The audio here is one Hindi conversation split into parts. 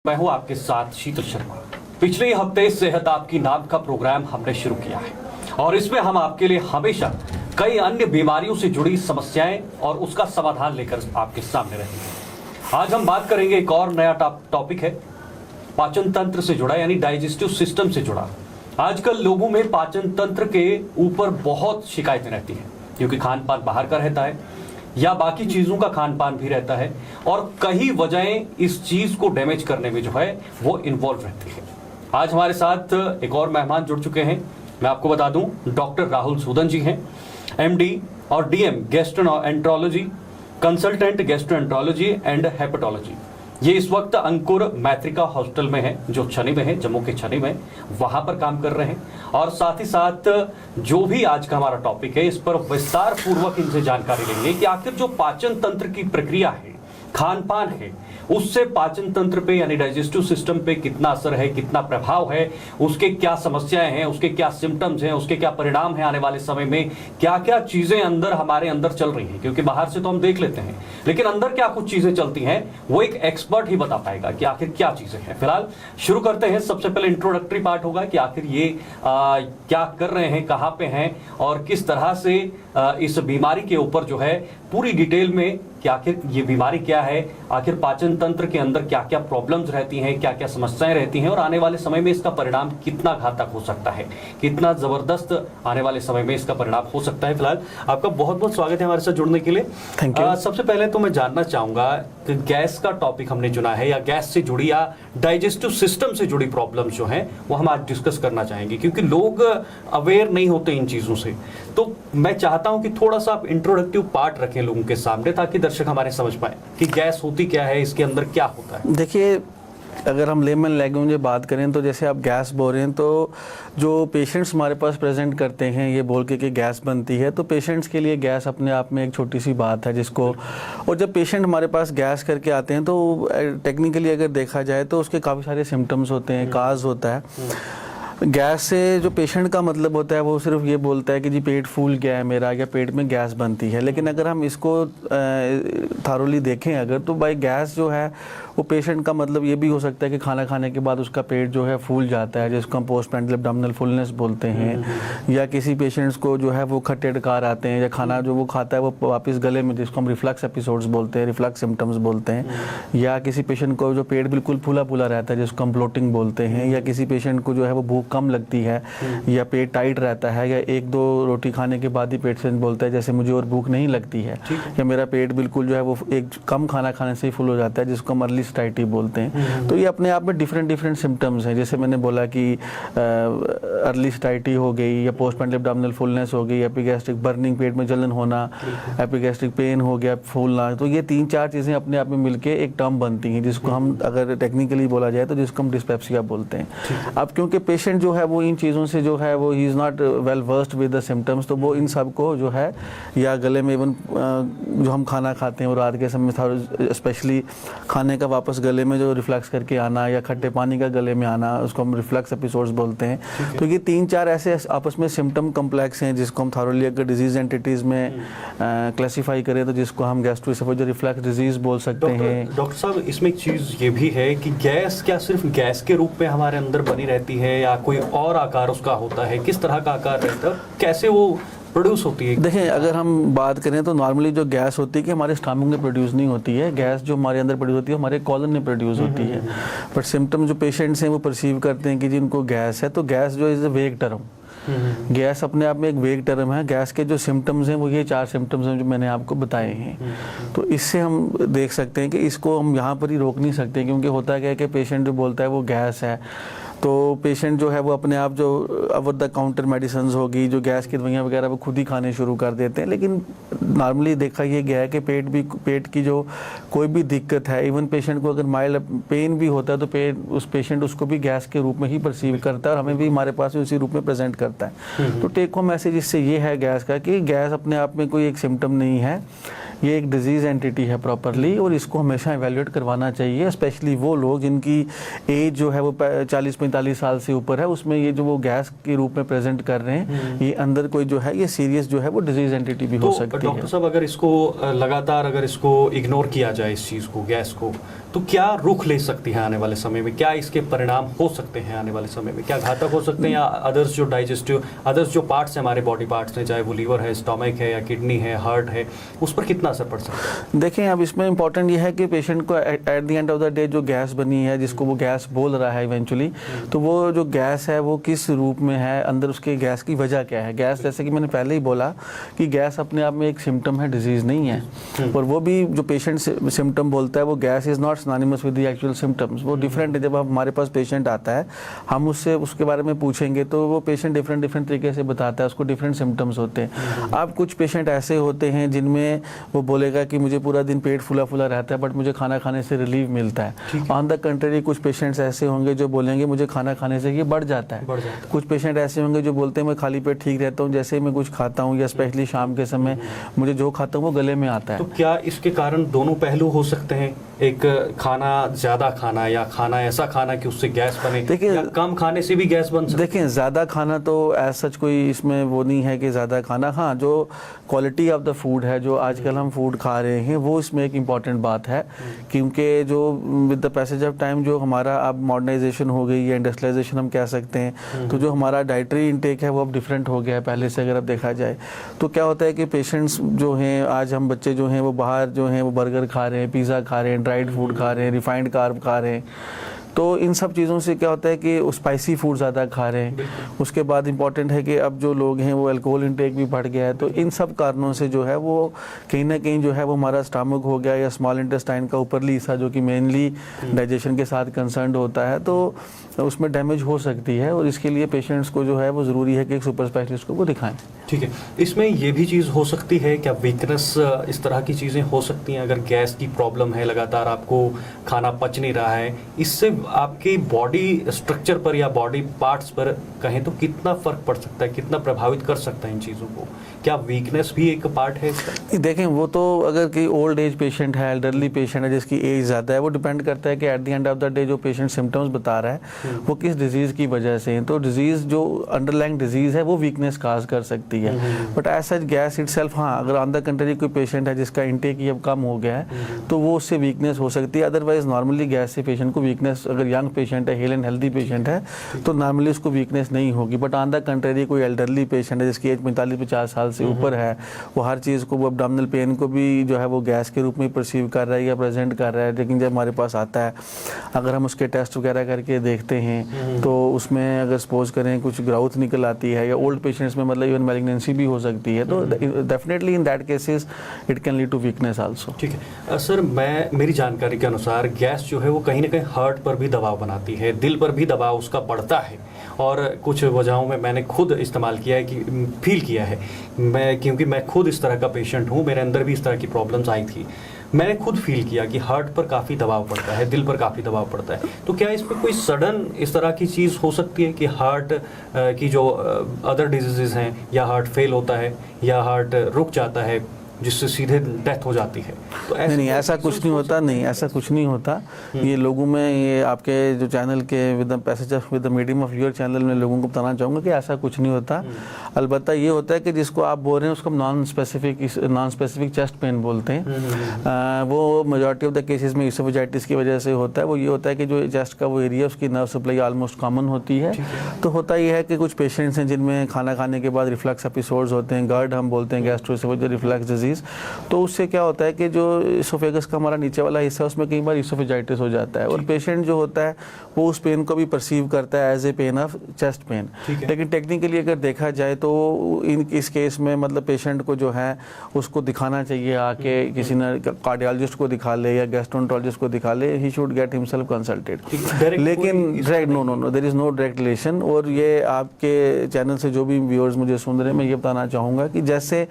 मैं हूं आपके साथ शीतल शर्मा। पिछले हफ्ते सेहत आपकी नाम का प्रोग्राम हमने शुरू किया है और इसमें हम आपके लिए हमेशा कई अन्य बीमारियों से जुड़ी समस्याएं और उसका समाधान लेकर आपके सामने रहेंगे। आज हम बात करेंगे एक और नया टॉपिक है, पाचन तंत्र से जुड़ा यानी डाइजेस्टिव सिस्टम से जुड़ा। आजकल लोगों में पाचन तंत्र के ऊपर बहुत शिकायतें रहती हैं क्योंकि खान पान बाहर का रहता है या बाकी चीजों का खान पान भी रहता है और कई वजहें इस चीज को डैमेज करने में जो है वो इन्वॉल्व रहती है। आज हमारे साथ एक और मेहमान जुड़ चुके हैं। मैं आपको बता दूं, डॉक्टर राहुल सूदन जी हैं, एमडी और DM gastroenterology, consultant gastroenterology and hepatology. ये इस वक्त अंकुर मैत्रिका हॉस्पिटल में है जो छनी में है, जम्मू के छनी में, वहां पर काम कर रहे हैं। और साथ ही साथ जो भी आज का हमारा टॉपिक है इस पर विस्तार पूर्वक इनसे जानकारी लेंगे कि आखिर जो पाचन तंत्र की प्रक्रिया है, खान पान है, उससे पाचन तंत्र पे यानी डाइजेस्टिव सिस्टम पे कितना असर है, कितना प्रभाव है, उसके क्या समस्याएं हैं, उसके क्या सिम्टम्स हैं, उसके क्या परिणाम हैं, आने वाले समय में क्या क्या चीजें अंदर हमारे अंदर चल रही हैं। क्योंकि बाहर से तो हम देख लेते हैं लेकिन अंदर क्या कुछ चीजें चलती हैं वो एक एक्सपर्ट ही बता पाएगा कि आखिर क्या चीजें हैं। फिलहाल शुरू करते हैं। सबसे पहले इंट्रोडक्टरी पार्ट होगा कि आखिर ये क्या कर रहे हैं, कहाँ पे हैं और किस तरह से इस बीमारी के ऊपर जो है पूरी डिटेल में कि आखिर ये बीमारी क्या है, आखिर पाचन तंत्र के अंदर क्या क्या प्रॉब्लम्स रहती हैं, क्या क्या समस्याएं रहती हैं और आने वाले समय में इसका परिणाम कितना घातक हो सकता है, कितना जबरदस्त आने वाले समय में इसका परिणाम हो सकता है। फिलहाल आपका बहुत बहुत स्वागत है हमारे साथ जुड़ने के लिए। Thank you. सबसे पहले तो मैं जानना चाहूंगा कि गैस का टॉपिक हमने चुना है या गैस से जुड़ी या डाइजेस्टिव सिस्टम से जुड़ी प्रॉब्लम्स जो हैं वो हम आज डिस्कस करना चाहेंगे क्योंकि लोग अवेयर नहीं होते इन चीजों से। तो मैं चाहता हूं कि थोड़ा सा आप इंट्रोडक्टिव पार्ट रखें लोगों के सामने ताकि दर्शक हमारे समझ पाए कि गैस होती क्या है, इसके अंदर क्या होता है। देखिए, अगर हम लेमन लैंग्वेज में बात करें तो जैसे आप गैस बोल रहे हैं तो जो पेशेंट्स हमारे पास प्रेजेंट करते हैं ये बोल के कि गैस बनती है, तो पेशेंट्स के लिए गैस अपने आप में एक छोटी सी बात है जिसको, और जब पेशेंट हमारे पास गैस करके आते हैं तो टेक्निकली अगर देखा जाए तो उसके काफ़ी सारे सिम्टम्स होते हैं, काज होता है। गैस से जो पेशेंट का मतलब होता है वो सिर्फ ये बोलता है कि जी पेट फूल गया है मेरा या पेट में गैस बनती है, लेकिन अगर हम इसको थारोली देखें अगर तो भाई गैस जो है वो पेशेंट का मतलब ये भी हो सकता है कि खाना खाने के बाद उसका पेट जो है फूल जाता है जिसको हम पोस्ट पैरेंटल एब्डोमिनल फुलनेस बोलते हैं, या किसी पेशेंट्स को जो है वो खट्टे डकार आते हैं या खाना जो वो खाता है वो वापस गले में, जिसको हम रिफ्लक्स एपिसोड्स बोलते हैं, रिफ्लक्स सिम्टम्स बोलते हैं, या किसी पेशेंट को जो पेट बिल्कुल फूला फूला रहता है जिसको हम ब्लोटिंग बोलते हैं, या किसी पेशेंट को जो है वो भूख कम लगती है या पेट टाइट रहता है या एक दो रोटी खाने के बाद ही पेशेंट बोलता है जैसे मुझे और भूख नहीं लगती है, या मेरा पेट बिल्कुल जो है वो एक कम खाना खाने से ही फुल हो जाता है जिसको हम अर्ली सैटिस्फाइड बोलते हैं। तो ये अपने आप में डिफरेंट सिम्टम्स हैं। जैसे मैंने बोला कि अर्ली सैटिस्फाइड हो गई या पोस्ट पैरेंटल एब्डोमिनल फुलनेस हो गई, एपिगैस्ट्रिक बर्निंग, पेट में जलन होना, एपिगैस्ट्रिक पेन हो गया, फूलना, तो ये 3-4 चीज़ें अपने आप में मिलके एक टर्म बनती हैं जिसको हम अगर टेक्निकली बोला जाए तो जिसको हम डिस्पेप्सिया बोलते हैं। अब क्योंकि पेशेंट जो है वो इन चीज़ों से जो है वो he is not well versed with the symptoms, तो वो इन सब को जो है या गले में इवन जो हम खाना खाते हैं वो रात के समय था स्पेशली खाने का वापस गले में जो रिफ्लक्स करके आना या खट्टे पानी का गले में आना, उसको हम रिफ्लक्स एपिसोड्स बोलते हैं। तो ये 3-4 ऐसे आपस में सिम्टम कम्प्लेक्स हैं जिसको हम थारोली अगर डिजीज एंटिटीज़ में क्लासीफाई करें तो जिसको हम गैस्ट्रोएसोफेजियल रिफ्लक्स डिजीज बोल सकते हैं। डॉक्टर साहब, इसमें एक चीज़ ये भी है कि गैस क्या सिर्फ गैस के रूप में हमारे अंदर बनी रहती है या कोई और आकार उसका होता है, किस तरह का आकार रहता है, कैसे वो प्रोड्यूस होती है? देखें, अगर हम बात करें तो नॉर्मली जो गैस होती है कि हमारे स्टमक में प्रोड्यूस नहीं होती है, गैस जो हमारे अंदर प्रोड्यूस होती है हमारे कॉलन में प्रोड्यूस होती है। बट सिम्टम जो पेशेंट्स हैं वो परसीव करते हैं कि जिनको गैस है, तो गैस जो इज़ अ वेग टर्म, गैस अपने आप में एक वेग टर्म है। गैस के जो सिम्टम्स हैं वो ये 4 सिम्टम्स हैं जो मैंने आपको बताए हैं। तो इससे हम देख सकते हैं कि इसको हम यहाँ पर ही रोक नहीं सकते क्योंकि होता क्या है कि पेशेंट जो बोलता है वो गैस है तो पेशेंट जो है वो अपने आप जो ओवर द काउंटर मेडिसिन होगी, जो गैस की दवाइयाँ वगैरह वो खुद ही खाने शुरू कर देते हैं। लेकिन नॉर्मली देखा ये गया है कि पेट की जो कोई भी दिक्कत है, इवन पेशेंट को अगर माइल्ड पेन भी होता है तो उस पेशेंट उसको भी गैस के रूप में ही परसीव करता है और हमें भी हमारे पास उसी रूप में प्रेजेंट करता है। तो टेक होम मैसेज इससे ये है गैस का कि गैस अपने आप में कोई एक सिम्टम नहीं है, ये एक डिजीज़ एंटिटी है प्रॉपरली, और इसको हमेशा एवेल्यूएट करवाना चाहिए, स्पेशली वो लोग जिनकी एज जो है वो 40-45 साल से ऊपर है, उसमें ये जो वो गैस के रूप में प्रेजेंट कर रहे हैं, ये अंदर कोई जो है ये सीरियस जो है वो डिजीज़ एंटिटी भी हो सकती है। डॉक्टर साहब, अगर इसको लगातार अगर इसको इग्नोर किया जाए इस चीज़ को, गैस को, तो क्या रुख ले सकती है आने वाले समय में? क्या इसके परिणाम हो सकते हैं आने वाले समय में? क्या घातक हो सकते हैं, या अदर्स जो पार्ट्स हैं हमारे बॉडी पार्ट्स हैं, चाहे वो लीवर है, स्टमक है, या किडनी है, हार्ट है, उस पर कितना असर पड़ सकता है? देखें, अब इसमें इंपॉर्टेंट ये है कि पेशेंट को eight the end of the day जो गैस बनी है, जिसको वो गैस बोल रहा है इवेंचुअली, तो वो जो गैस है वो किस रूप में है, अंदर उसके गैस की वजह क्या है। गैस, जैसे कि मैंने पहले ही बोला कि गैस अपने आप में एक सिम्टम है, डिजीज़ नहीं है। और वो भी जो पेशेंट सिम्टम बोलता है, वो gas is not synonymous with the actual symptoms, वो डिफरेंट है। जब हमारे पास पेशेंट आता है, हम उससे उसके बारे में पूछेंगे तो वो पेशेंट डिफरेंट तरीके से बताता है, उसको डिफरेंट सिम्टम्स होते हैं। अब कुछ पेशेंट ऐसे होते हैं जिनमें वो बोलेगा कि मुझे पूरा दिन पेट फूला फूला रहता है, बट मुझे खाना खाने से रिलीफ मिलता है। ऑन द कंट्री कुछ पेशेंट्स ऐसे होंगे जो बोलेंगे मुझे खाना खाने से ये बढ़ जाता है। कुछ पेशेंट ऐसे होंगे जो बोलते हैं मैं खाली पेट ठीक रहता हूँ, जैसे ही मैं कुछ खाता हूँ, या स्पेशली शाम के समय मुझे जो खाता हूँ वो गले में आता है। तो क्या इसके कारण दोनों पहलू हो सकते हैं? एक खाना ज़्यादा खाना, या खाना ऐसा खाना कि उससे गैस बने, या कम खाने से भी गैस बन सकती है? देखिए, ज़्यादा खाना तो एज सच कोई इसमें वो नहीं है कि ज़्यादा खाना, हाँ जो क्वालिटी ऑफ द फूड है, जो आजकल हम फूड खा रहे हैं, वो इसमें एक इम्पॉर्टेंट बात है। क्योंकि जो with the passage of time जो हमारा अब मॉडर्नाइजेशन हो गई है, इंडस्ट्रियलाइजेशन हम कह सकते हैं, तो जो हमारा डाइटरी इंटेक है वो अब डिफरेंट हो गया है पहले से। अगर अब देखा जाए तो क्या होता है कि पेशेंट्स जो हैं, आज हम बच्चे जो हैं वो बाहर जो हैं वो बर्गर खा रहे हैं, पिज़्ज़ा खा रहे हैं, ड्राइड फूड खा रहे हैं, रिफाइंड कार्ब खा रहे हैं। तो इन सब चीज़ों से क्या होता है कि स्पाइसी फूड ज़्यादा खा रहे हैं। उसके बाद इम्पॉर्टेंट है कि अब जो लोग हैं वो अल्कोहल इंटेक भी बढ़ गया है। तो इन सब कारणों से जो है वो कहीं ना कहीं जो है वो हमारा स्टमक हो गया, या स्मॉल इंटेस्टाइन का ऊपरली हिस्सा जो कि मेनली डाइजेशन के साथ कंसर्न्ड होता है, तो उसमें डैमेज हो सकती है। और इसके लिए पेशेंट्स को जो है वो ज़रूरी है कि एक सुपर स्पेशलिस्ट को वो दिखाएं। ठीक है, इसमें ये भी चीज़ हो सकती है क्या, वीकनेस, इस तरह की चीज़ें हो सकती हैं? अगर गैस की प्रॉब्लम है, लगातार आपको खाना पच नहीं रहा है, इससे आपकी बॉडी स्ट्रक्चर पर या बॉडी पार्ट्स पर कहें तो कितना फ़र्क पड़ सकता है, कितना प्रभावित कर सकता है इन चीज़ों को? क्या वीकनेस भी एक पार्ट है इसका? देखें, वो तो अगर कोई ओल्ड एज पेशेंट है, एल्डरली पेशेंट है जिसकी एज ज़्यादा है, वो डिपेंड करता है कि eight the end of the day जो पेशेंट सिम्टम्स बता रहा है वो किस डिजीज़ की वजह से है। तो डिजीज़ जो अंडरलाइंग डिजीज़ है वो वीकनेस काज कर सकती है। But as such gas itself, हाँ, अगर ऑन द कंट्री कोई पेशेंट है जिसका इंटेक ही अब कम हो गया है तो वो उससे वीकनेस हो सकती है। अदरवाइज नॉर्मली गैस से पेशेंट को वीकनेस, अगर यंग पेशेंट है, हेल एंड हेल्दी पेशेंट है, तो नॉर्मली उसको वीकनेस नहीं होगी। बट ऑन द कंट्री कोई एल्डरली पेशेंट है जिसकी एज 45-50 साल से ऊपर है, वो हर चीज़ को, वो एब्डोमिनल पेन को भी जो है वो गैस के रूप में परसीव कर रहा है या प्रेजेंट कर रहा है। लेकिन जब हमारे पास आता है, अगर हम उसके टेस्ट वगैरह करके देखते हैं तो उसमें अगर सपोज करें कुछ ग्राउथ निकल आती है, या ओल्ड पेशेंट्स में मतलब इवन मैलिग्नेंसी भी हो सकती है, तो definitely in that cases it can lead to weakness also. ठीक है सर, मेरी जानकारी के अनुसार गैस जो है वो कहीं ना कहीं हार्ट पर भी दबाव बनाती है, दिल पर भी दबाव उसका पड़ता है, और कुछ वजहों में मैंने खुद इस्तेमाल किया है, कि फील किया है क्योंकि मैं खुद इस तरह का पेशेंट हूँ, मेरे अंदर भी इस तरह की प्रॉब्लम्स आई थी। मैंने खुद फील किया कि हार्ट पर काफ़ी दबाव पड़ता है, दिल पर काफ़ी दबाव पड़ता है। तो क्या इस पर कोई सडन इस तरह की चीज़ हो सकती है कि हार्ट की जो अदर डिजीज़ हैं, या हार्ट फेल होता है, या हार्ट रुक जाता है, जिससे सीधे डेथ हो जाती है? तो नहीं, ऐसा कुछ नहीं होता। नहीं, ऐसा कुछ नहीं होता। ये लोगों में, ये आपके जो चैनल के with the passage of with the medium of your channel में लोगों को बताना चाहूँगा कि ऐसा कुछ नहीं होता। अलबत्ता ये होता है कि जिसको आप बोल रहे हैं उसको नॉन स्पेसिफिक चेस्ट पेन बोलते हैं। वो मेजॉरिटी ऑफ द केसेस में इसोफेजाइटिस की वजह से होता है। वो ये होता है कि जो चेस्ट का वो एरिया, उसकी नर्व सप्लाई ऑलमोस्ट कॉमन होती है। तो होता ये है कि कुछ पेशेंट्स हैं जिनमें खाना खाने के बाद रिफ्लक्स एपिसोड्स होते हैं, GERD हम बोलते हैं, गैस्ट्रोएसोफेजियल रिफ्लक्स डिजीज। तो उससे क्या होता है कि जो इसोफेगस का हमारा नीचे वाला हिस्सा है उसमें कई बार इसोफेजाइटिस हो जाता है, और पेशेंट जो होता है वो उस पेन को भी परसीव करता है as a pain of chest pain. लेकिन टेक्निकली अगर देखा जाए तो इस केस में मतलब पेशेंट को जो है उसको दिखाना चाहिए, आके किसी ने कार्डियोलॉजिस्ट को दिखा ले या गैस्ट्रोएंटरोलॉजिस्ट को दिखा ले, he should get himself consulted. लेकिन direct no, there is no direct relation. और ये आपके चैनल से जो भी व्यूअर्स मुझे सुन रहे हैं, मैं ये बताना चाहूँगा कि जैसे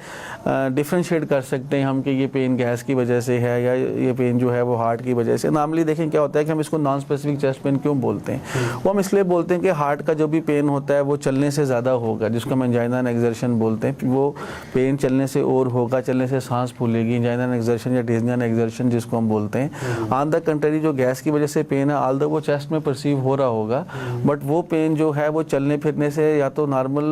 डिफ्रेंशिएट कर सकते हैं हम कि ये पेन गैस की वजह से है या ये पेन जो है वो हार्ट की वजह से। नॉर्मली देखें क्या होता है कि हम इसको नॉन स्पेसिफिक चेस्ट पेन क्यों बोलते हैं, वो हम इसलिए बोलते हैं कि हार्ट का जो भी पेन होता है वो चलने से ज़्यादा होगा, जिसको हम एंजाइना एक्सर्शन बोलते हैं। वो पेन चलने से और होगा, चलने से सांस फूलेगी, एंजाइना एक्सर्शन या डिस्निया एक्सर्शन जिसको हम बोलते हैं। ऑन द कंट्री जो गैस की वजह से पेन है, ऑल्दो वो चेस्ट में परसीव हो रहा होगा, बट वो पेन जो है वो चलने फिरने से या तो नॉर्मल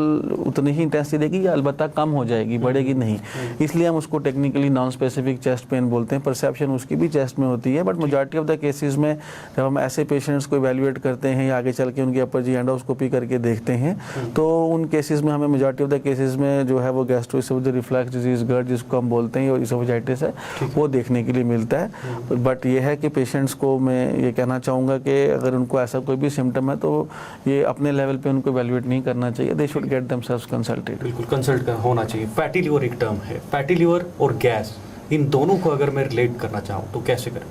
उतनी ही इंटेंसिटी देगी या अलबत्ता कम हो जाएगी, बढ़ेगी नहीं। इसलिए हम उसको technically non specific chest pain बोलते हैं। परसेप्शन उसकी भी चेस्ट में होती है, but majority of the cases में जब हम ऐसे पेशेंट्स को इवैल्यूएट करते हैं या आगे चल के उनकी अपर जी एंडोस्कोपी करके देखते हैं, तो उन केसेस में हमें मेजॉरिटी ऑफ द केसेस में जो है वो गैस्ट्रोइसोफेजियल रिफ्लक्स डिजीज GERD जिसको हम बोलते हैं और इसोफेजाइटिस है वो देखने के लिए मिलता है। बट ये है कि पेशेंट्स को मैं ये कहना चाहूँगा कि अगर उनको ऐसा कोई भी सिम्टम है तो ये अपने लेवल पे उनको इवैल्यूएट नहीं करना चाहिए, they should get themselves consulted. बिल्कुल कंसल्ट होना चाहिए। फैटी लीवर एक टर्म है, फैटी लीवर और गैस, इन दोनों को अगर मैं रिलेट करना चाहूँ तो कैसे करें?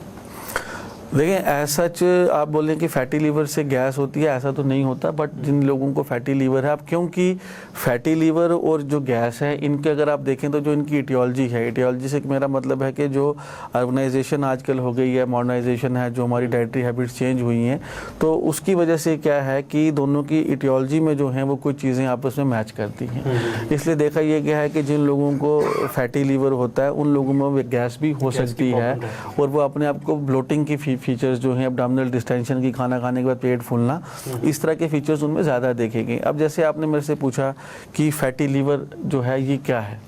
देखिए ऐसा सच आप बोलें कि फैटी लीवर से गैस होती है, ऐसा तो नहीं होता, बट जिन लोगों को फैटी लीवर है, अब क्योंकि फैटी लीवर और जो गैस है इनके अगर आप देखें तो जो इनकी इटियोलॉजी है, इटियोलॉजी से मेरा मतलब है कि जो अर्बनाइजेशन आजकल हो गई है, मॉडर्नाइजेशन है, जो हमारी डाइटरी हैबिट्स चेंज हुई हैं, तो उसकी वजह से क्या है कि दोनों की इटियोलॉजी में जो है वो कुछ चीज़ें आपस में मैच करती हैं। इसलिए देखा ये गया है कि जिन लोगों को फैटी लीवर होता है उन लोगों में गैस भी हो सकती है और वो अपने आप को ब्लोटिंग की फीचर्स जो हैं, एब्डोमिनल डिस्टेंशन की, खाना खाने के बाद पेट फूलना, इस तरह के फीचर्स उनमें ज़्यादा देखेंगे। अब जैसे आपने मेरे से पूछा कि फैटी लीवर जो है ये क्या है,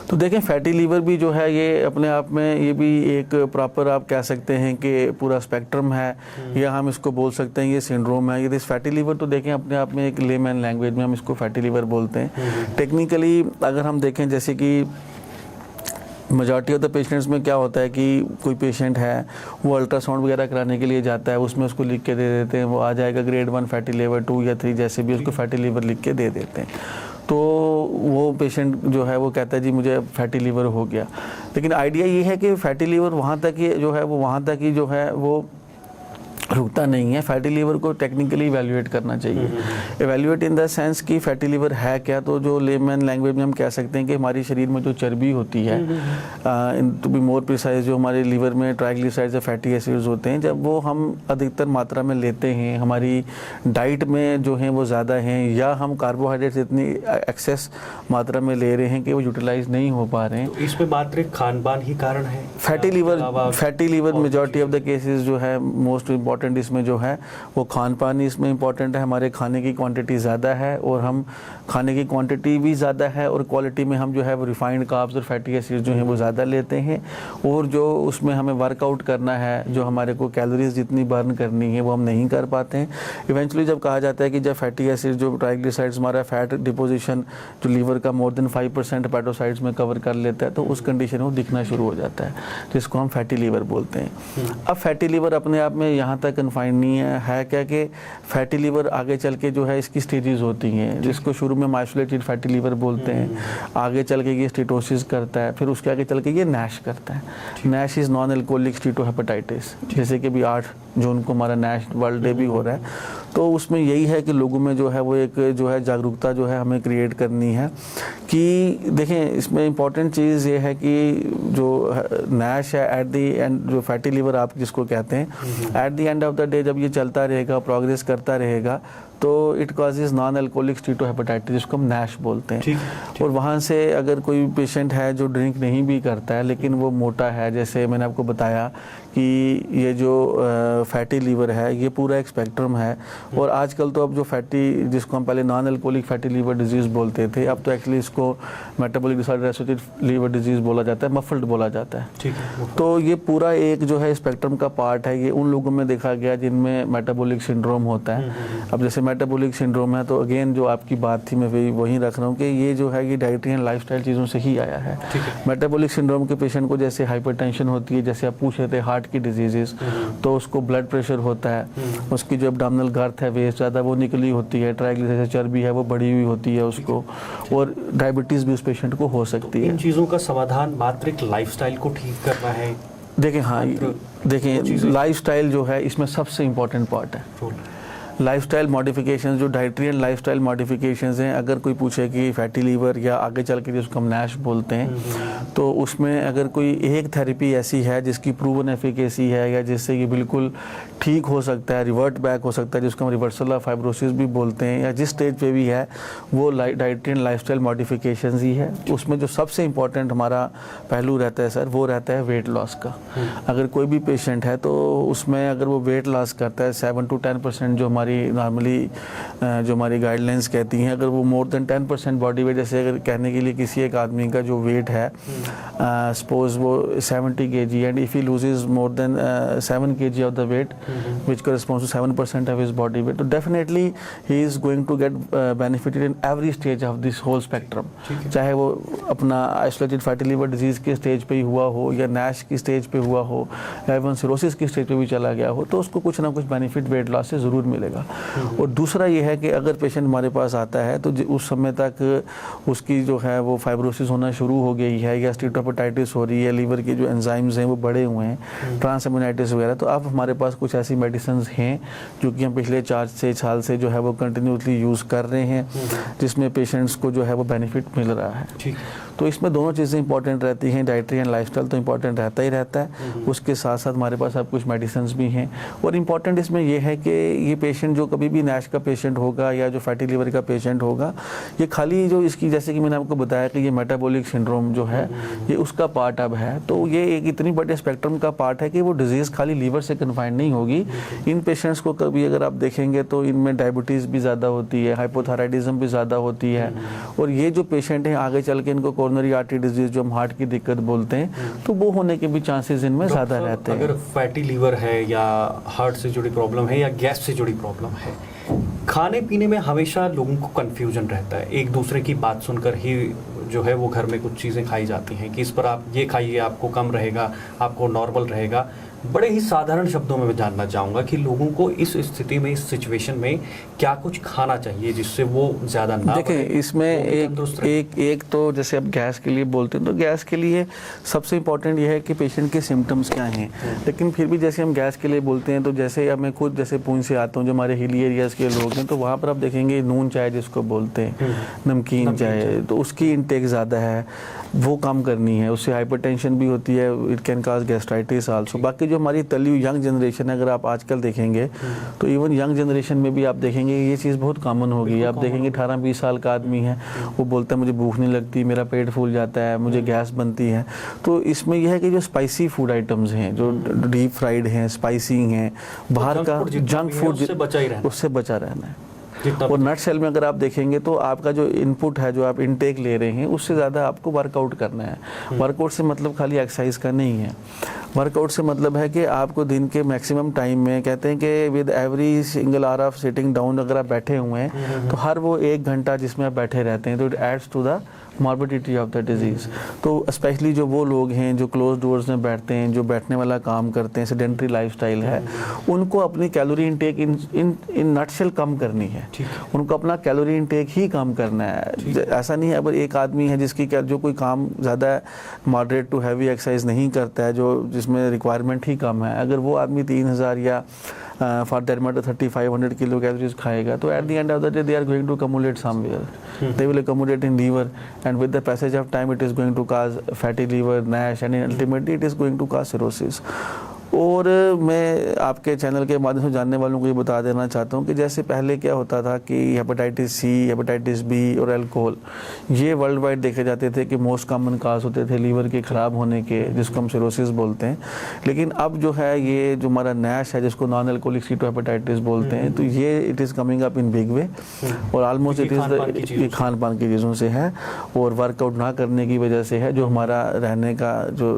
तो देखें फैटी लीवर भी जो है ये अपने आप में ये भी एक प्रॉपर आप कह सकते हैं कि पूरा स्पेक्ट्रम है, या हम इसको बोल सकते हैं ये सिंड्रोम है। ये फैटी लीवर तो देखें अपने आप में एक लेमैन लैंग्वेज में हम इसको फैटी लीवर बोलते हैं। टेक्निकली अगर हम देखें जैसे कि मेजॉरिटी ऑफ द पेशेंट्स में क्या होता है कि कोई पेशेंट है वो अल्ट्रासाउंड वगैरह कराने के लिए जाता है, उसमें उसको लिख के दे देते हैं, वो आ जाएगा ग्रेड 1 फैटी लीवर, 2 या 3 जैसे भी उसको फैटी लीवर लिख के दे देते हैं। तो वो पेशेंट जो है वो कहता है जी मुझे फैटी लीवर हो गया। लेकिन आइडिया ये है कि फैटी लीवर वहाँ तक ही जो है वो वहाँ तक ही जो है वो रुकता नहीं है। फैटी लीवर को टेक्निकली इवैल्यूएट करना चाहिए। इवैल्यूएट इन द सेंस कि फैटी लीवर है क्या, तो जो लेमैन लैंग्वेज में हम कह सकते हैं कि हमारे शरीर में जो चर्बी होती है, टू बी मोर प्रिसाइज, जो हमारे लीवर में ट्राइग्लिसराइड्स या फैटी एसिड्स होते हैं, जब वो हम अधिकतर मात्रा में लेते हैं, हमारी डाइट में जो हैं वो ज़्यादा हैं, या हम कार्बोहाइड्रेट्स इतनी एक्सेस मात्रा में ले रहे हैं कि वो यूटिलाइज नहीं हो पा रहे हैं, तो इसमें मात्र खान पान ही कारण है। Fatty liver majority of the cases जो है मोस्ट इम्पॉर्टेंट इसमें जो है वो खान पान ही इसमें इम्पॉर्टेंट है। हमारे खाने की क्वांटिटी ज़्यादा है और हम खाने की क्वांटिटी भी ज़्यादा है और क्वालिटी में हम जो है वो रिफाइंड कार्ब्स और फैटी एसिड्स जो हैं वो ज़्यादा लेते हैं। और जो उसमें हमें वर्कआउट करना है, जो हमारे को कैलोरीज जितनी बर्न करनी है वो हम नहीं कर पाते हैं। इवेंचुअली जब कहा जाता है कि जब फैटी एसिड जो ट्राइग्लिसराइड्स हमारा फैट डिपोजिशन जो लीवर का मोर देन 5% हेपेटोसाइड्स में कवर कर लेता है, तो उस कंडीशन में वो दिखना शुरू हो जाता है, जिसको हम फैटी लीवर बोलते हैं। अब फैटी लीवर अपने आप में यहाँ तक कन्फाइंड नहीं है क्या कि फैटी लीवर आगे चल के जो है इसकी स्टेजेस होती हैं, जिसको शुरू में आइसोलेटेड फैटी लीवर बोलते हैं, आगे चल के ये स्टेटोसिस करता है, फिर उसके आगे चल के ये नैश करता है। Nash is non alcoholic steatohepatitis, जैसे कि अभी 8 जून को हमारा नैश वर्ल्ड डे भी हो रहा है। तो उसमें यही है कि लोगों में जो है वो एक जो है जागरूकता जो है हमें क्रिएट करनी है कि देखें इसमें इम्पॉर्टेंट चीज़ ये है कि जो नैश है एट दी एंड, जो फैटी लीवर आप जिसको कहते हैं, at the and of the day जब ये चलता रहेगा, प्रोग्रेस करता रहेगा, तो it causes non alcoholic steatohepatitis, जिसको हम नैश बोलते हैं। और वहाँ से अगर कोई पेशेंट है जो ड्रिंक नहीं भी करता है लेकिन वो मोटा है, जैसे मैंने आपको बताया कि ये जो फैटी लीवर है ये पूरा एक स्पेक्ट्रम है। और आजकल तो अब जो फैटी, जिसको हम पहले non alcoholic fatty liver disease बोलते थे, अब तो एक्चुअली इसको metabolic disorder associated liver disease बोला जाता है, मफल्ड बोला जाता है। ठीक है। तो ये पूरा एक जो है स्पेक्ट्रम का पार्ट है। ये उन लोगों में देखा गया जिनमें मेटाबॉलिक सिंड्रोम होता है। अब जैसे मेटाबॉलिक सिंड्रोम है तो अगेन जो आपकी बात थी मैं वही रख रहा हूँ कि ये जो है ये डाइटरी एंड लाइफस्टाइल चीज़ों से ही आया है। मेटाबॉलिक सिंड्रोम के पेशेंट को जैसे हाइपरटेंशन होती है, जैसे आप पूछ रहे थे हार्ट की डिजीजेस, तो उसको ब्लड प्रेशर होता है, उसकी जो एब्डोमिनल गर्थ है वेस्ट ज़्यादा वो निकली होती है, ट्राइग्लिसराइड चर्बी है वो बढ़ी हुई होती है उसको, और डायबिटीज़ भी उस पेशेंट को हो सकती है। इन चीज़ों का समाधान मात्र एक लाइफस्टाइल को ठीक करना है। देखें हाँ, देखें लाइफस्टाइल जो है इसमें सबसे इम्पोर्टेंट पार्ट है। लाइफस्टाइल मॉडिफिकेशंस, जो डाइटरी एंड लाइफस्टाइल मॉडिफिकेशंस हैं, अगर कोई पूछे कि फैटी लीवर या आगे चल के जिसको हम नैश बोलते हैं, तो उसमें अगर कोई एक थेरेपी ऐसी है जिसकी प्रूवन एफिकेसी है या जिससे ये बिल्कुल ठीक हो सकता है, रिवर्ट बैक हो सकता है, जिसको हम रिवर्सल ऑफ फाइब्रोसिस भी बोलते हैं, या जिस स्टेज पे भी है, वो डाइटरी एंड लाइफस्टाइल मॉडिफिकेशंस ही है। उसमें जो सबसे इंपॉर्टेंट हमारा पहलू रहता है सर, वो रहता है वेट लॉस का। अगर कोई भी पेशेंट है तो उसमें अगर वो वेट लॉस करता है 7 to 10%, जो हमारी नॉर्मली जो हमारी गाइडलाइंस कहती हैं, अगर वो मोर देन 10% बॉडी वेट, जैसे अगर कहने के लिए किसी एक आदमी का जो वेट है, सपोज वो 70 kg and if he loses more than 7 kg of the weight which corresponds to 7% of his body weight, तो definitely he is going to get benefited in every stage of this whole spectrum. चाहे वो अपना आइसोलेटेड फैटी लिवर डिजीज़ के स्टेज पे ही हुआ हो, या नैश की स्टेज पे हुआ हो, या इवन सिरोसिस की स्टेज पे भी चला गया हो, तो उसको कुछ ना कुछ बेनिफिट वेट लॉस से ज़रूर मिलेगा। और दूसरा ये है कि अगर पेशेंट हमारे पास आता है तो उस समय तक उसकी जो है वो फाइब्रोसिस होना शुरू हो गई है, या स्टीटोहेपेटाइटिस हो रही है, लीवर के जो एंजाइम्स हैं वो बढ़े हुए हैं, ट्रांसएमिनाइटिस वगैरह, तो अब हमारे पास कुछ ऐसी मेडिसिन हैं जो कि हम पिछले 4-6 साल से जो है वो कंटिन्यूसली यूज़ कर रहे हैं, जिसमें पेशेंट्स को जो है वो बेनिफिट मिल रहा है। तो इसमें दोनों चीज़ें इंपॉर्टेंट रहती हैं, डाइटरी एंड लाइफस्टाइल तो इंपॉर्टेंट रहता ही रहता है, उसके साथ साथ हमारे पास अब कुछ मेडिसिन भी हैं। और इम्पॉर्टेंट इसमें यह है कि ये पेशेंट जो कभी भी नैश का पेशेंट होगा या जो फैटी लिवर का पेशेंट होगा, ये खाली जो इसकी, जैसे कि मैंने आपको बताया कि ये मेटाबॉलिक सिंड्रोम जो है ये उसका पार्ट अब है, तो ये एक इतनी बड़े स्पेक्ट्रम का पार्ट है कि वो डिजीज़ खाली लीवर से कन्फाइंड नहीं होगी। इन पेशेंट्स को कभी अगर आप देखेंगे तो इनमें डायबिटीज़ भी ज़्यादा होती है, हाइपोथायराइडिज्म भी ज़्यादा होती है, और ये जो पेशेंट हैं आगे चल के इनको कोरोनरी आर्टरी डिजीज़ जो हम हार्ट की दिक्कत बोलते हैं, तो वो होने के भी चांसेस इनमें ज़्यादा रहते हैं। अगर फैटी लीवर है या हार्ट से जुड़ी प्रॉब्लम है या गैस से जुड़ी प्रॉब्लम है, खाने पीने में हमेशा लोगों को कंफ्यूजन रहता है, एक दूसरे की बात सुनकर ही जो है वो घर में कुछ चीज़ें खाई जाती हैं कि इस पर आप ये खाइए, आपको कम रहेगा, आपको नॉर्मल रहेगा। बड़े ही साधारण शब्दों में मैं जानना चाहूँगा कि लोगों को इस स्थिति में, इस सिचुएशन में क्या कुछ खाना चाहिए जिससे वो ज़्यादा ना देखें। इसमें एक तो जैसे अब गैस के लिए बोलते हैं, तो गैस के लिए सबसे इम्पोर्टेंट ये है कि पेशेंट के सिम्टम्स क्या हैं। लेकिन फिर भी जैसे हम गैस के लिए बोलते हैं, तो जैसे अब मैं खुद जैसे पुंछ से आता हूँ, जो हमारे हिली एरियाज़ के लोग हैं, तो वहाँ पर आप देखेंगे नून चाय जिसको बोलते हैं, नमकीन चाय, तो उसकी इंटेक ज़्यादा है, वो कम करनी है, उससे हाइपरटेंशन भी होती है, it can cause gastritis also. बाकी जो हमारी तली हुई यंग जनरेशन है, अगर आप आजकल देखेंगे तो इवन यंग जनरेशन में भी आप देखेंगे ये चीज़ बहुत कॉमन हो गई है। आप देखेंगे 18-20 साल का आदमी है, वो बोलता है मुझे भूख नहीं लगती, मेरा पेट फूल जाता है, मुझे गैस बनती है। तो इसमें यह है कि जो स्पाइसी फूड आइटम्स हैं, जो डीप फ्राइड हैं, स्पाइसी हैं, बाहर का जंक फूड, उससे बचा रहना है। और नट सेल में अगर आप देखेंगे तो आपका जो इनपुट है, जो आप इनटेक ले रहे हैं, उससे ज़्यादा आपको वर्कआउट करना है। वर्कआउट से मतलब खाली एक्सरसाइज का नहीं है, वर्कआउट से मतलब है कि आपको दिन के मैक्सिमम टाइम में, कहते हैं कि with every single hour of sitting down, अगर आप बैठे हुए हैं तो हर वो 1 घंटा जिसमें आप बैठे रहते हैं, तो it adds to the morbidity of the disease. तो स्पेशली जो वो लोग हैं जो क्लोज डोर्स में बैठते हैं, जो बैठने वाला काम करते हैं, सेडेंट्री लाइफस्टाइल है, उनको अपनी कैलोरी इनटेक इन नटशेल कम करनी है। उनको अपना कैलोरी इनटेक ही कम करना है। ऐसा नहीं है अगर एक आदमी है जिसकी जो कोई काम ज़्यादा मॉडरेट टू हैवी एक्सरसाइज नहीं करता है, जो जिसमें रिक्वायरमेंट ही कम है, अगर वो आदमी 3000 या for that matter 3500 kilo calories खाएगा, तो at the end of the day they are going to accumulate somewhere, they will accumulate in liver, and with the passage of time it is going to cause fatty liver, NASH, and ultimately it is going to cause cirrhosis। और मैं आपके चैनल के माध्यम से जानने वालों को ये बता देना चाहता हूँ कि जैसे पहले क्या होता था कि हेपेटाइटिस सी, हेपेटाइटिस बी और अल्कोहल, ये वर्ल्ड वाइड देखे जाते थे कि मोस्ट कॉमन काज होते थे लीवर के ख़राब होने के, जिसको हम सिरोसिस बोलते हैं। लेकिन अब जो है ये जो हमारा नैश है, जिसको नॉन अल्कोहलिक कीटोहेपेटाइटिस बोलते हैं, तो ये it is coming up in big way, और ऑलमोस्ट इट इज़ खान पान की चीज़ों से है और वर्कआउट ना करने की वजह से है। जो हमारा रहने का जो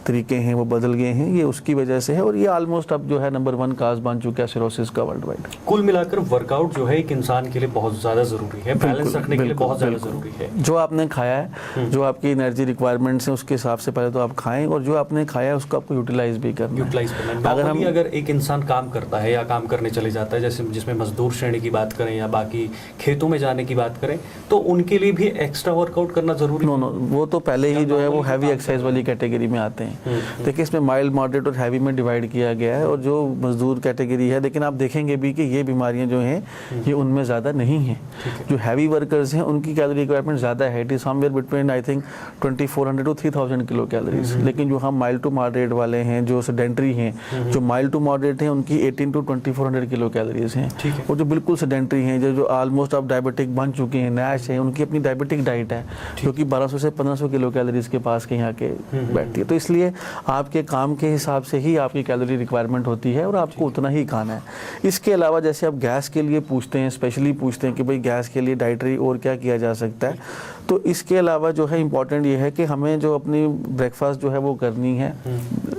तरीके हैं वो बदल गए हैं, ये उसकी वजह से है, और ये ऑलमोस्ट अब जो है नंबर 1 काज बन चुका है सिरोसिस का वर्ल्ड वाइड। कुल मिलाकर वर्कआउट जो है एक इंसान के लिए बहुत ज़्यादा ज़रूरी है, बैलेंस रखने के लिए बहुत ज़्यादा ज़रूरी है। जो आपने खाया है, जो आपकी एनर्जी रिक्वायरमेंट्स हैं, उसके हिसाब से पहले तो आप खाएं, और जो आपने खाया है उसको आपको यूटिलाइज भी करना है। अगर एक इंसान काम करता है या काम करने चले जाता है, जैसे जिसमें मजदूर श्रेणी की बात करें या बाकी खेतों में जाने की बात करें, तो उनके लिए भी एक्स्ट्रा वर्कआउट करना जरूरी है। नो, वो तो पहले ही जो है वो हैवी एक्सरसाइज वाली कैटेगरी में आते हैं। देखिए इसमें माइल्ड, मॉडरेट और हैवी में में डिवाइड किया गया है, और जो मजदूर कैटेगरी है, लेकिन आप देखेंगे भी कि ये बीमारियां जो हैं ये उनमें ज़्यादा नहीं हैं। जो हैवी वर्कर्स हैं उनकी कैलोरी रिक्वायरमेंट ज़्यादा है, it is somewhere between I think 2400 to 3000 kilo calories. लेकिन जो हम माइल्ड टू मॉडरेट वाले हैं, जो सेडेंट्री हैं, जो माइल्ड टू मॉडरेट हैं, उनकी 18 to 2400 किलो कैलोरीज हैं। और जो बिल्कुल सेडेंट्री हैं, जो ऑलमोस्ट अब डायबिटिक बन चुके हैं, नैश है, उनकी अपनी डायबिटिक डाइट है जो कि 1200 से 1500 किलो कैलोरीज के पास के यहाँ के बैठती है। तो इसलिए आपके काम के हिसाब से ही आपकी कैलोरी रिक्वायरमेंट होती है और आपको उतना ही खाना है। इसके अलावा जैसे आप गैस के लिए पूछते हैं, स्पेशली पूछते हैं कि भाई गैस के लिए डाइटरी और क्या किया जा सकता है, तो इसके अलावा जो है इम्पॉर्टेंट ये है कि हमें जो अपनी ब्रेकफास्ट जो है वो करनी है,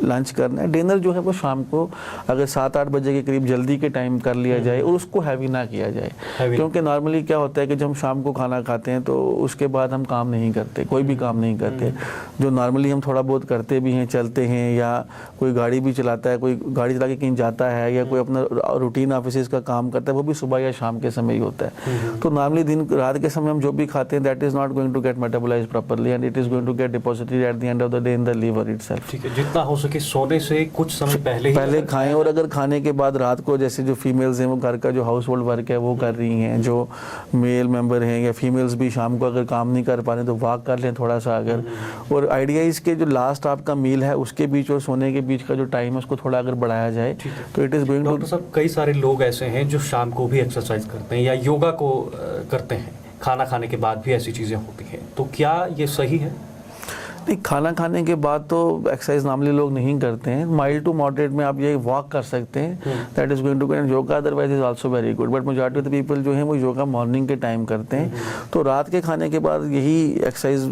लंच करना है, डिनर जो है वो शाम को अगर 7-8 बजे के करीब जल्दी के टाइम कर लिया जाए और उसको हैवी ना किया जाए। क्योंकि नॉर्मली क्या होता है कि जब हम शाम को खाना खाते हैं तो उसके बाद हम काम नहीं करते, कोई भी काम नहीं करते। जो नॉर्मली हम थोड़ा बहुत करते भी हैं, चलते हैं, या कोई गाड़ी भी चलाता है, कोई गाड़ी चला के कहीं जाता है, या कोई अपना रूटीन ऑफिस का काम करता है, वो भी सुबह या शाम के समय ही होता है। तो नॉर्मली दिन रात के समय हम जो भी खाते हैं that is not going to get metabolized properly and it is going to get deposited at the end of the day in the liver itself. ठीक है, जितना हो सके सोने से कुछ समय पहले खाएं। और अगर खाने के बाद रात को जैसे जो फीमेल्स हैं वो घर का जो हाउस होल्ड वर्क है वो कर रही हैं, जो मेल मेंबर हैं या फीमेल्स भी शाम को अगर काम नहीं कर पा रहे तो वॉक कर लें थोड़ा सा अगर। और आइडिया इसके जो लास्ट आपका मील है उसके बीच और सोने के बीच का जो टाइम है उसको थोड़ा अगर बढ़ाया जाए तो it is going to. Doctor साहब, कई सारे लोग ऐसे हैं जो शाम को भी एक्सरसाइज करते हैं या योगा को करते हैं, खाना खाने के बाद भी ऐसी चीज़ें होती हैं, तो क्या ये सही है? नहीं, खाना खाने के बाद तो एक्सरसाइज नॉर्मली लोग नहीं करते हैं। माइल्ड टू मॉडरेट में आप ये वॉक कर सकते हैं, that is going to get yoga otherwise is also very good, but majority of the people जो है वो योगा मॉर्निंग के टाइम करते हैं। तो रात के खाने के बाद यही एक्सरसाइज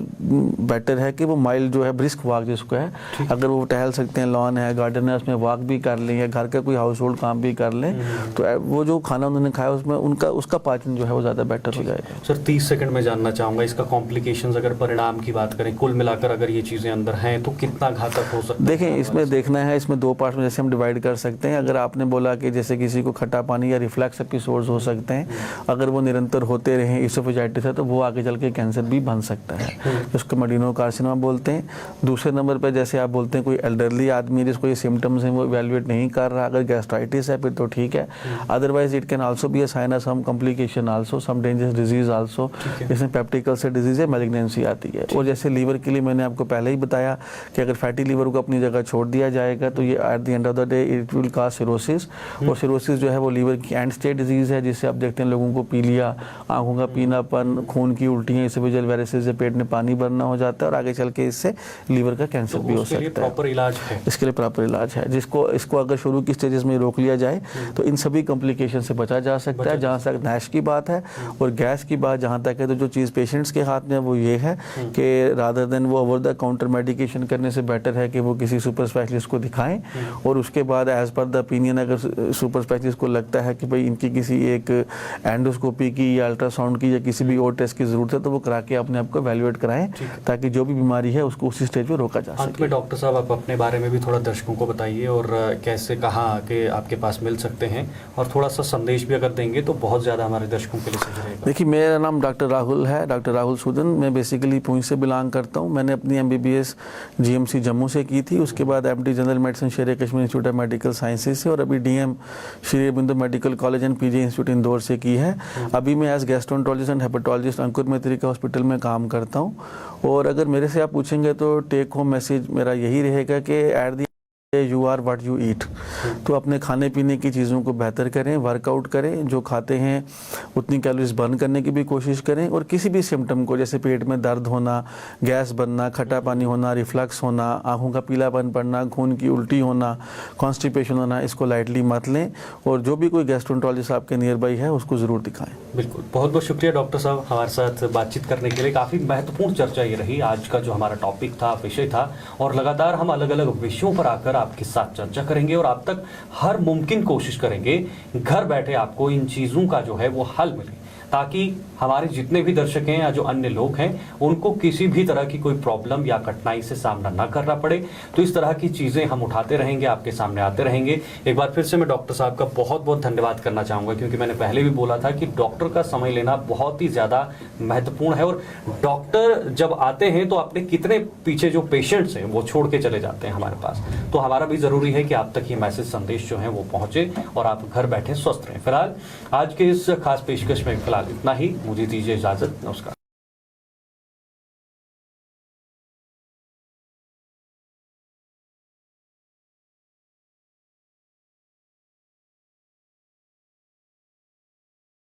बेटर है कि वो माइल्ड जो है ब्रिस्क वॉक जिसको है, अगर वो टहल सकते हैं, लॉन है, गार्डन है, उसमें वॉक भी कर लें या घर का कोई हाउस होल्ड काम भी कर लें, तो वो जो खाना उन्होंने खाया उसमें उसका पाचन जो है वो ज़्यादा बेटर हो जाएगा। सर 30 सेकंड में जानना चाहूँगा इसका कॉम्प्लिकेशंस अगर परिणाम की बात करें, कुल मिलाकर अगर ये चीज़ें अंदर हैं तो कितना घातक हो सकता है? देखें, इसमें देखना है, इसमें 2 पार्ट में जैसे हम डिवाइड कर सकते हैं। अगर आपने बोला कि जैसे किसी को खट्टा पानी या रिफ्लक्स एपिसोड्स हो सकते हैं, अगर वो निरंतर होते रहें, इसोफेजाइटिस है, तो वो आगे चल के कैंसर भी बन सकता है, उसको मेडिनो कार्सिनोमा बोलते हैं। दूसरे नंबर पर जैसे आप बोलते हैं कोई एल्डरली आदमी जिसको ये सिम्टम्स हैं वो इवैल्यूएट नहीं कर रहा, अगर गैस्ट्राइटिस है फिर तो ठीक है, otherwise it can also be a sign of some complication also, some dangerous disease also, जिसमें पेप्टिक अल्सर डिजीज है, मैलिग्नेंसी आती है। और जैसे लीवर के लिए मैंने आपको पहले ही बताया कि अगर फैटी लीवर को अपनी जगह छोड़ दिया जाएगा तो ये eight the end of the day it will cause cirrhosis, और सिरोसिस जो है वो लीवर की एंड स्टेज डिजीज है, जिससे आप देखते हैं लोगों को पीलिया, आंखों का पीनापन, खून की उल्टियाँ, इसोफेजियल वेरिसेस से पेट में पानी भरना हो जाता है और आगे चल के इससे लीवर का कैंसर भी हो सकता है। प्रॉपर इलाज है, इसके लिए प्रॉपर इलाज है, इसको अगर शुरू की स्टेजेस में रोक लिया जाए तो इन सभी कॉम्प्लिकेशन से बचा जा सकता है। जहाँ तक नैश की बात है और गैस की बात जहाँ तक है, तो जो चीज़ पेशेंट्स के हाथ में वो ये है कि रादर देन वो ओवर द काउंटर मेडिकेशन करने से बेटर है कि वो किसी सुपर स्पेशलिस्ट को दिखाएं, और उसके बाद एज पर द ओपिनियन अगर सुपर स्पेशलिस्ट को लगता है कि भाई इनकी किसी एक एंडोस्कोपी की या अल्ट्रासाउंड की या किसी भी और टेस्ट की जरूरत है, तो वो करा के अपने आप को एवेल्युएट कराएं ताकि जो भी बीमारी है उसको उसी स्टेज पे रोका जा सके। अंत में डॉक्टर साहब आप अपने बारे में भी थोड़ा दर्शकों को बताइए और कैसे कहाँ के आपके पास मिल सकते हैं, और थोड़ा सा संदेश भी अगर देंगे तो बहुत ज़्यादा हमारे दर्शकों के लिए सही रहेगा। देखिए, मेरा नाम डॉक्टर राहुल है, डॉक्टर राहुल सूदन। मैं बेसिकली पुंछ से बिलोंग करता हूँ। मैंने अपनी MBBS GMC जम्मू से की थी, उसके बाद MD जनरल मेडिसिन शेर Kashmir institute of medical sciences से, और अभी DM Shri Aurobindo medical college and PG institute Indore से की है। अभी मैं एज गैस्ट्रोएंटरोलॉजिस्ट एंड हेपेटोलॉजिस्ट अंकुर मैत्री हॉस्पिटल में काम करता हूँ। और अगर मेरे से आप पूछेंगे तो टेक होम मैसेज मेरा यही रहेगा कि at the you are what you eat. तो अपने खाने पीने की चीज़ों को बेहतर करें, वर्कआउट करें, जो खाते हैं उतनी कैलोरीज बर्न करने की भी कोशिश करें, और किसी भी सिम्टम को जैसे पेट में दर्द होना, गैस बनना, खट्टा पानी होना, रिफ्लक्स होना, आंखों का पीलापन पड़ना, खून की उल्टी होना, कॉन्स्टिपेशन होना, इसको लाइटली मत लें, और जो भी कोई गैस्ट्रोएंटरोलॉजिस्ट आपके नियर बाई है उसको ज़रूर दिखाएं। बिल्कुल, बहुत बहुत शुक्रिया डॉक्टर साहब हमारे साथ बातचीत करने के लिए। काफ़ी महत्वपूर्ण चर्चा ये रही, आज का जो हमारा टॉपिक था, विषय था, और लगातार हम अलग अलग विषयों पर आकर आपके साथ चर्चा करेंगे और आप तक हर मुमकिन कोशिश करेंगे घर बैठे आपको इन चीज़ों का जो है वो हल मिले। ताकि हमारे जितने भी दर्शक हैं या जो अन्य लोग हैं उनको किसी भी तरह की कोई प्रॉब्लम या कठिनाई से सामना ना करना पड़े। तो इस तरह की चीजें हम उठाते रहेंगे, आपके सामने आते रहेंगे। एक बार फिर से मैं डॉक्टर साहब का बहुत बहुत धन्यवाद करना चाहूंगा, क्योंकि मैंने पहले भी बोला था कि डॉक्टर का समय लेना बहुत ही ज्यादा महत्वपूर्ण है, और डॉक्टर जब आते हैं तो अपने कितने पीछे जो पेशेंट्स हैं वो छोड़ के चले जाते हैं हमारे पास। तो हमारा भी जरूरी है कि आप तक ये मैसेज, संदेश जो है वो पहुंचे और आप घर बैठे स्वस्थ रहें। फिलहाल आज के इस खास पेशकश में फिलहाल इतना ही। मुझे दीजिए इजाजत। नमस्कार।